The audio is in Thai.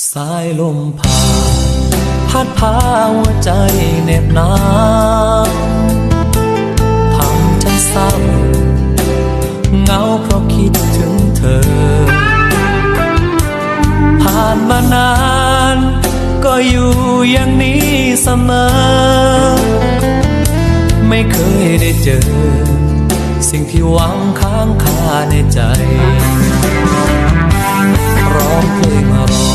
สายลมผ่านพัดพาหัวใจเหน็บหนาวทำฉันเศร้าเหงาเพราะคิดถึงเธอผ่านมานานก็อยู่อย่างนี้เสมอไม่เคยได้เจอสิ่งที่หวังค้างคาในใจร้องเพลงรอ